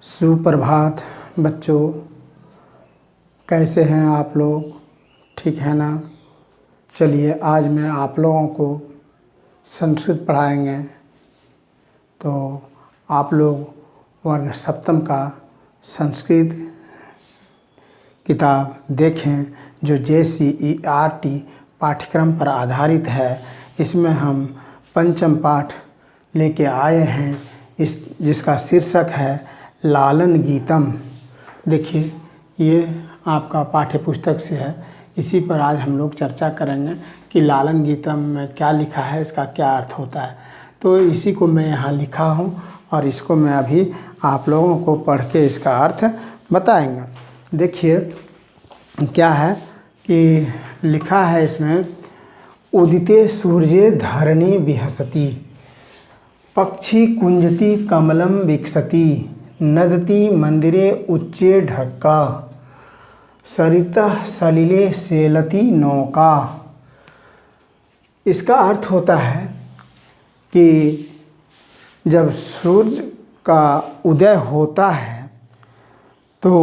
सुप्रभात बच्चों, कैसे हैं आप लोग? ठीक है ना? चलिए आज मैं आप लोगों को संस्कृत पढ़ाएंगे। तो आप लोग वर्ग सप्तम का संस्कृत किताब देखें जो JCERT पाठ्यक्रम पर आधारित है। इसमें हम पंचम पाठ लेके आए हैं, जिसका शीर्षक है लालन गीतम। देखिए ये आपका पाठ्य पुस्तक से है। इसी पर आज हम लोग चर्चा करेंगे कि लालन गीतम में क्या लिखा है, इसका क्या अर्थ होता है। तो इसी को मैं यहाँ लिखा हूँ और इसको मैं अभी आप लोगों को पढ़ के इसका अर्थ बताएंगे। देखिए क्या है कि लिखा है इसमें, उदिते सूर्ये धरणी विहसति, पक्षी कुंजति कमलम विकसति, नदति मंदिरे उच्चे ढक्का, सरितः सलिले सेलति नौका। इसका अर्थ होता है कि जब सूर्य का उदय होता है तो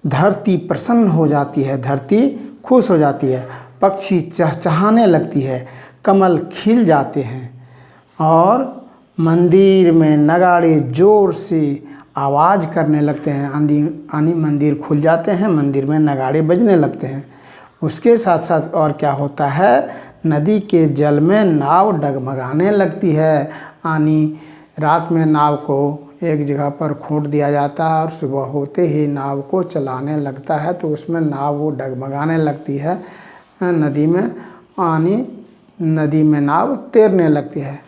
धरती प्रसन्न हो जाती है, धरती खुश हो जाती है, पक्षी चहचहाने लगती है, कमल खिल जाते हैं और मंदिर में नगाड़े जोर से आवाज़ करने लगते हैं। आनी मंदिर खुल जाते हैं, मंदिर में नगाड़े बजने लगते हैं। उसके साथ साथ और क्या होता है, नदी के जल में नाव डगमगाने लगती है। रात में नाव को एक जगह पर खोट दिया जाता है और सुबह होते ही नाव को चलाने लगता है, तो उसमें नाव वो डगमगाने लगती है नदी में। नदी में नाव तैरने लगती है।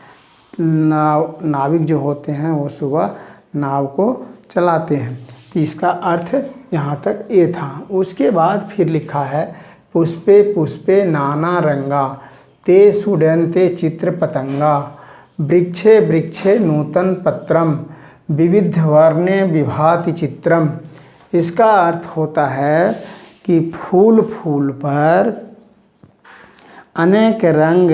नाविक जो होते हैं वो सुबह नाव को चलाते हैं। तो इसका अर्थ यहाँ तक ये था। उसके बाद फिर लिखा है, पुष्पे पुष्पे नाना रंगा, ते सुडन्ते चित्र पतंगा, वृक्षे वृक्षे नूतन पत्रम, विविध वर्णे विभाति चित्रम। इसका अर्थ होता है कि फूल फूल पर अनेक रंग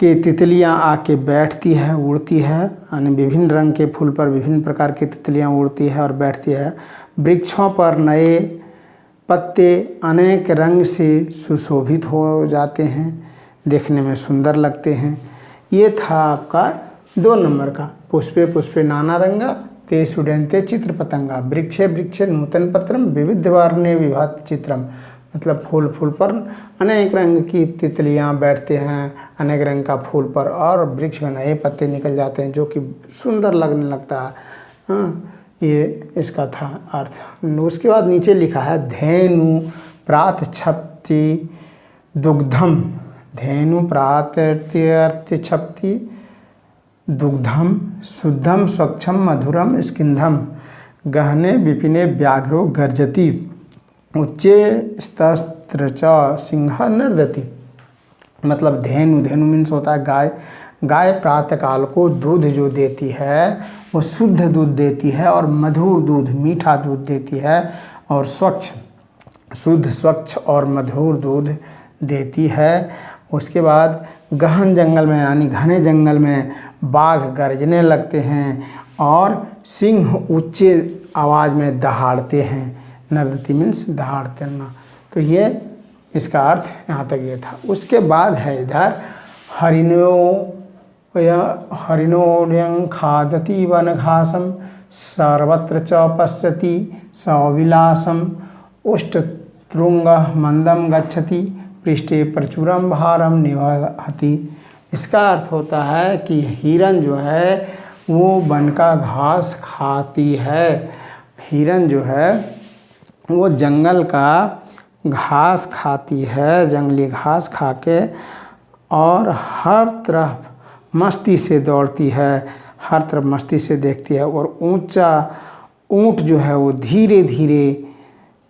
कि तितलियां आके बैठती है, उड़ती है। यानी विभिन्न रंग के फूल पर विभिन्न प्रकार की तितलियां उड़ती है और बैठती है। वृक्षों पर नए पत्ते अनेक रंग से सुशोभित हो जाते हैं, देखने में सुंदर लगते हैं। ये था आपका 2 नंबर का, पुष्पे पुष्पे नाना रंगा, ते सुडन्ते चित्र पतंगा, वृक्षे वृक्षे नूतन पत्रम, विविध वर्णे विभाति चित्रम। मतलब फूल फूल पर अनेक रंग की तितलियां बैठते हैं, अनेक रंग का फूल पर, और वृक्ष में नए पत्ते निकल जाते हैं जो कि सुंदर लगने लगता है। ये इसका था अर्थ। उसके बाद नीचे लिखा है, धेनु प्रात क्षप्ति दुग्धम, धेनु प्रात क्षप्ति दुग्धम, शुद्धम स्वच्छम मधुरम स्किंधम, गहने विपिने व्याघ्रो गर्जति, उच्चे स्तस्त्र च सिंह नर्दति। मतलब धेनु मीन्स होता है गाय। गाय प्रातःकाल को दूध जो देती है वो शुद्ध दूध देती है और मधुर दूध, मीठा दूध देती है, और शुद्ध स्वच्छ और मधुर दूध देती है। उसके बाद गहन जंगल में यानी घने जंगल में बाघ गरजने लगते हैं और सिंह ऊंचे आवाज़ में दहाड़ते हैं। नर्दति मीन्स दहाड़ते ना। तो ये इसका अर्थ यहाँ तक ये था। उसके बाद है इधर, हरिणोड्यं खादति वनघासम, सर्वत्र च पश्यति सविलासम, उष्टतृंगः मंदम गच्छति, पृष्ठे प्रचुरम भारम निवहति। इसका अर्थ होता है कि हिरन जो है वो वन का घास खाती है। हिरन जो है वो जंगल का घास खाती है, जंगली घास खा के, और हर तरफ मस्ती से दौड़ती है, हर तरफ मस्ती से देखती है। और ऊंचा ऊंट जो है वो धीरे धीरे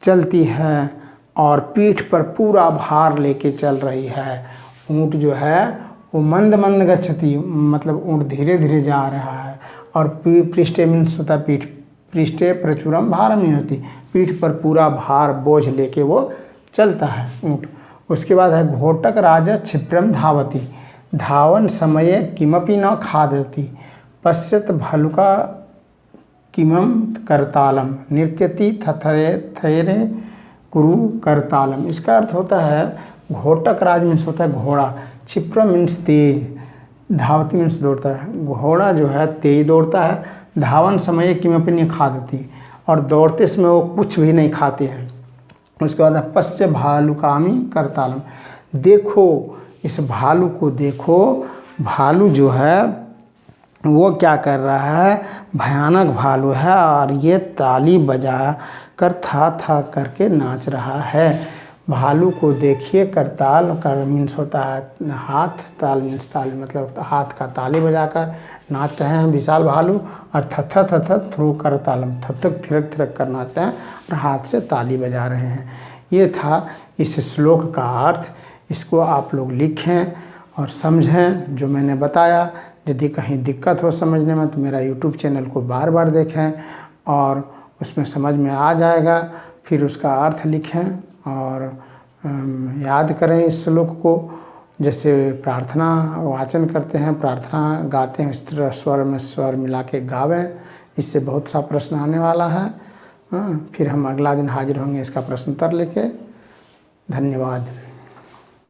चलती है और पीठ पर पूरा भार लेके चल रही है। ऊंट जो है वो मंद मंद गच्छति, मतलब ऊंट धीरे धीरे जा रहा है। और पृष्ठे मीन्स होता है पीठ, पृष्ठे प्रचुरम भारम ही होती, पीठ पर पूरा भार बोझ लेके वो चलता है ऊँट। उसके बाद है, घोटक राजा क्षिप्रम धावती, धावन समये किमपि न खादति, पश्यत भलुका किमं करतालम नृत्यति थैरे कुरु करतालम। इसका अर्थ होता है घोटक राज मीन्स होता है घोड़ा, क्षिप्र मीन्स तेज, धावती मीन्स दौड़ता है। घोड़ा जो है तेज दौड़ता है, धावन समय किमपि नहीं खादती, और दौड़ते समय वो कुछ भी नहीं खाते हैं। उसके बाद है पश्य भालुकामी करतालम, देखो इस भालू को देखो, भालू जो है वो क्या कर रहा है, भयानक भालू है और ये ताली बजा कर था करके नाच रहा है। भालू को देखिए, करताल कर मीन्स होता है हाथ, ताल मीन्स ताली मतलब हाथ का ताली बजाकर नाच रहे हैं विशाल भालू, और थथ थ्रू करतालम थथक थिरक थिरक कर नाच रहे हैं और हाथ से ताली बजा रहे हैं। ये था इस श्लोक का अर्थ। इसको आप लोग लिखें और समझें जो मैंने बताया। यदि कहीं दिक्कत हो समझने में तो मेरा यूट्यूब चैनल को बार बार देखें और उसमें समझ में आ जाएगा। फिर उसका अर्थ लिखें और याद करें इस श्लोक को। जैसे प्रार्थना वाचन करते हैं, प्रार्थना गाते हैं, उस तरह स्वर में स्वर मिला के गावें। इससे बहुत सा प्रश्न आने वाला है। फिर हम अगला दिन हाजिर होंगे इसका प्रश्न उत्तर लेके। धन्यवाद।